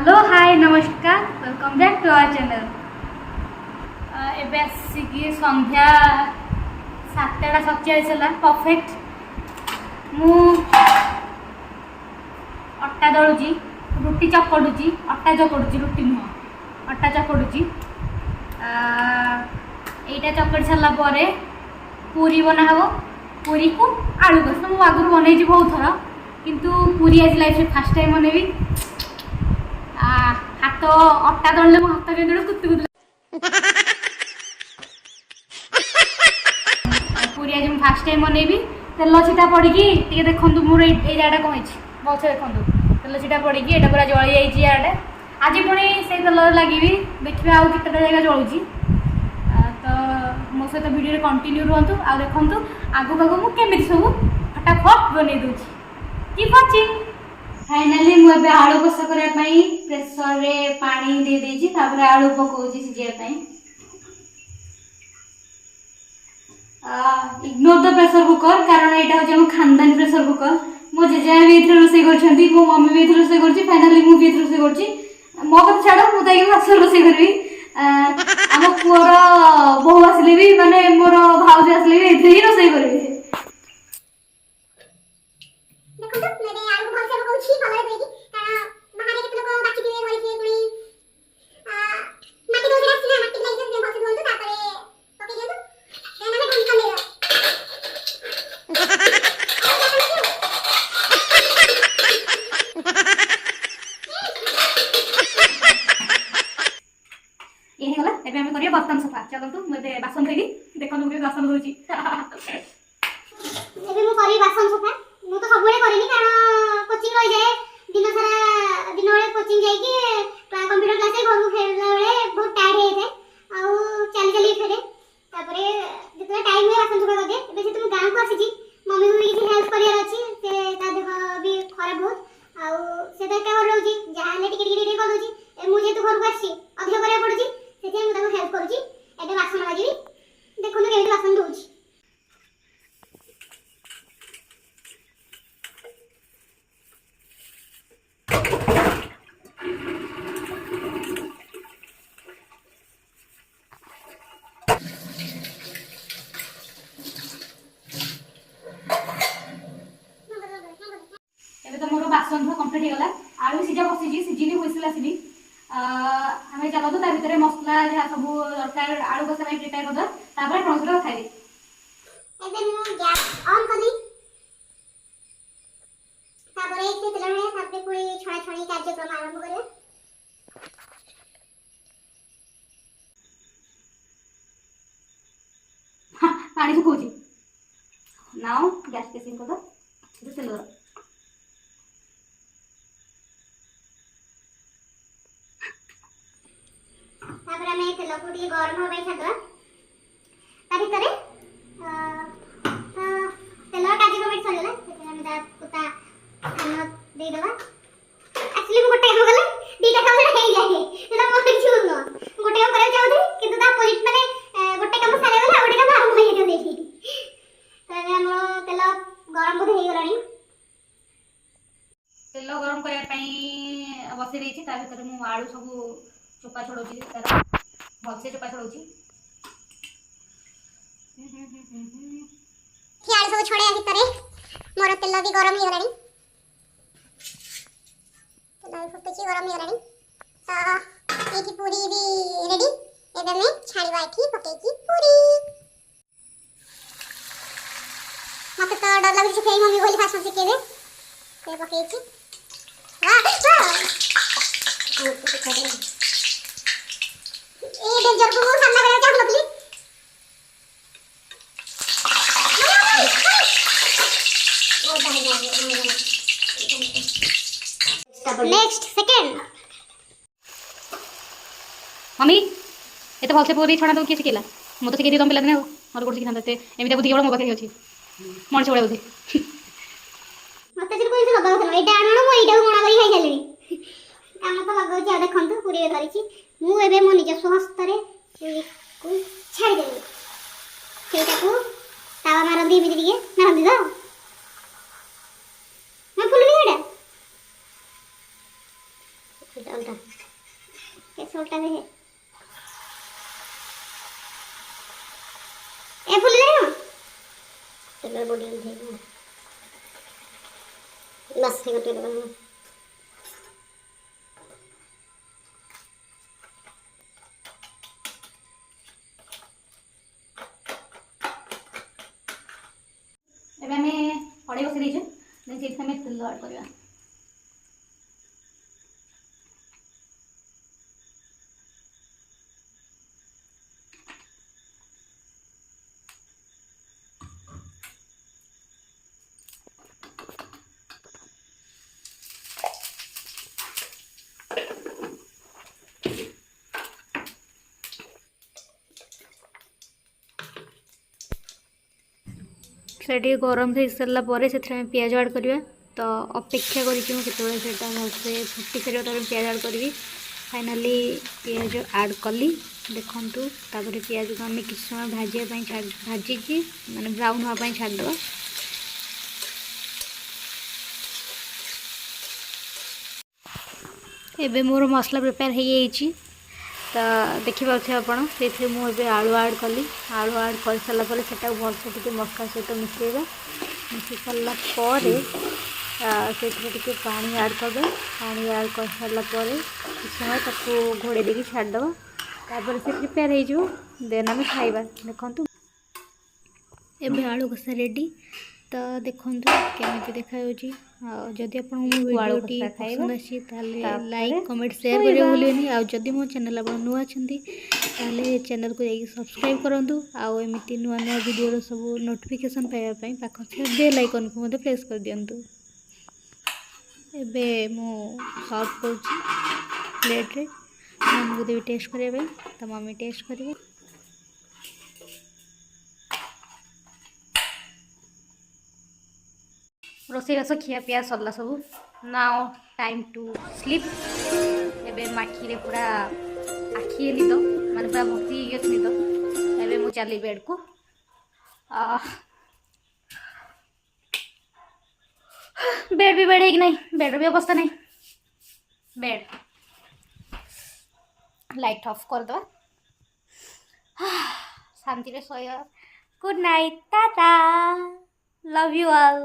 Hello hi नमस्कार welcome back to our channel. एबे आसिकी संध्या 7:47 है परफेक्ट। मु अट्टा दलुची रुटी चकड़ुची अट्टा चकड़ुची रुटी नुह अट्टा चकड़ुची एटा चकड़ी सारा पर पूरी बना हम। पूरी को आलू कस तो मुझे आगुरी बनई बहुत थर किंतु पूरी आज लाइफ फास्ट टाइम बनैबी। हाथ अट्टा दलले मो हाथ के कुत्ती कुत्ती पूरी आज मुझे फास्ट टाइम बनैबी। तेल छिटा पड़ी देखु मोर ये जाटा कौन भल से देखो तेल छिटा पड़ी ये पूरा जली जाइए आज पुणी से तेल लगे देखिए आउ केतटा जगह जलूची। तो मो सहित वीडियो कंटिन्यू रुहतु आ देखु आगु आगु मुझे सब फटाफट बन दूसरी कीप वाचिंग। फाइनाली मुझे आलू कषा करने प्रेसर रे पानी दे देजी तापर आलू पकाउची सिझाई। इग्नोर द प्रेसर कुकर कारण यहाँ हूँ खानदानी प्रेसर कुकर। मो जेजे भी ये रोसे कर मो मम्मी भी ये रोसे कर फाइनाली मुझे रोसे कर मो कथा छाड़ मुझे मास रोसे करी। आम पुअर बहु आसिले भी माने मोर भाउज आसिले भी ये रोसे करी। बर्तन सफा चलतु मुझे बासन थी देखो मुझे बासन धोची बासन सफा मु तो सब करनी कारण कोचिंग रही जाए दिन सारा दिन बेले कोचिंग जाइए कंप्यूटर क्लास घर को फेरला बेले बहुत टायर्ड हो जाए आउ चली चली फेरे तापरे जितना टाइम है बासन सफा कर दे। एबे से तुम गांव को आसी मम्मी को भी किसी हेल्प करियार अछि से ता देह भी खराब बहुत आउ से तो एका घर रहउची जहां ले टिके कर दोची ए मु जे तो घर को आसी अधिक करिया पड़ुची से मु ताको हेल्प करूची। एबे बासन माजी देखो तो केबे बासन दोची बासन कंप्लीट हो गला। आलू सीझा बसी सीझी हुइसिल आसिली हमें चलतु ता भीतर मसला जहाँ सब दरकार आलू कषा प्रिपेयर कर तापर पणस खाई एबे मु गैस ऑन करली तापर एक तेल रे तापर पूरी छणा छणी कार्यक्रम आरंभ करे। पानी सुखौची नाउ गैस केसिंग कर दो तेल तापर हमें तेल को टी गरम होबे छाडवा ता भीतर तेल काजी को मिट सलेला से हम दा पुता खाना दे देबा। एक्चुअली मु गोटे काम गले दीटा काम हे जाए एटा मोर चूर न गोटे काम करे चाहू किंतु ता अपोजिट माने गोटे काम सारे गला गोटे काम आरंभ हो जाए देखी तो हम तेल गरम बोध हे गलानी। तेल गरम करे पई बसी देछि ता भीतर मु आलू सब चोपा छड़ौची तार भलसे चोपा छड़ौची आलू सब छड़े भितर मोर तेल भी गरम हो गलानी तेल फुटुची गरम हो गलानी तो एकी पूरी भी रेडी। एबे मैं छाड़ीबा एठी पकेकी पूरी मत तो डर लागुची फेर मम्मी बोली फास्ट सिकेबे से पकेची वाह वाह ए डेंजर को सामना करना चाह लगली नेक्स्ट सेकंड मम्मी ये तो भलसे पूरी छणा तो किए सिखेला मु तो सिखे तुम पिला दिन और कोड सिखना दते एमिता बुद्धि केवल मोबाइल अछि मଣିଷ बळे बुद्धि मते जर कोइ से लगा होतला एटा आननो मो एटा कोना करी खाइ गेली काम तो लगाउची आ देखंतु पूरी रे धरिची मु एबे मो निज स्वहस्तरे को छाड़ देली सेटा को तावा मार दी बिजली के ना दी दो मैं फुल नहीं एटा उल्टा छोटा भी है ए फुल ले तेल बॉडी में है बस है तो लगा एबे हमें कड़े बस देछु देन से हमें तेल ऐड करबा से गरम हो सारा पर से पियाज ऐड करवा तो अपेक्षा करता भलसे फुटी सारे पियाज ऐड करी फाइनाली पियाज ऐड कली देखु तापर पियाज को आम किसी समय भाजी माने ब्राउन हाँपाई छाड़द एबे मोर मसला प्रिपेयर हो तो देखिए आपड़ से मुझे आलू ऐड कली आलू ऐड कर सारापर से भलसे टी मसला सहित मिसेगा मिसे सारापर से पानी ऐड करदे पानी ऐड कर सारापर कुछ समय तक घोड़े देकी छाड़द तापर से प्रिपेयर हो देन आम खाइबा देखु एबे आलू कषा रेडी तो देखो केमी देखा जदि आप वीडियोटी पसंद आसी लाइक कमेंट शेयर करें भूलें आदि मो चैनल आप नुआ चैनल को जाकि सब्सक्राइब करूँ आमती नुआ नुआ वीडियो सब नोटिफिकेशन पाइबापी पाखे बेल आइकन को मत प्रेस कर दिंतु एबे मु सर्व कर प्लेट रे मम्मी को देवी टेस्ट करने तो मम्मी टेस्ट करेंगे रोसईबास खिया पिया सरला सब नाउ टाइम टू स्लीप एबे माखी पूरा आखी निद माने पूरा भर्ती हो निद एबे मु चली बेड को बेड भी बेड है कि नहीं बेड भी अवस्था नहीं बेड लाइट ऑफ कर दो शांति रे सोया good night tata love you all.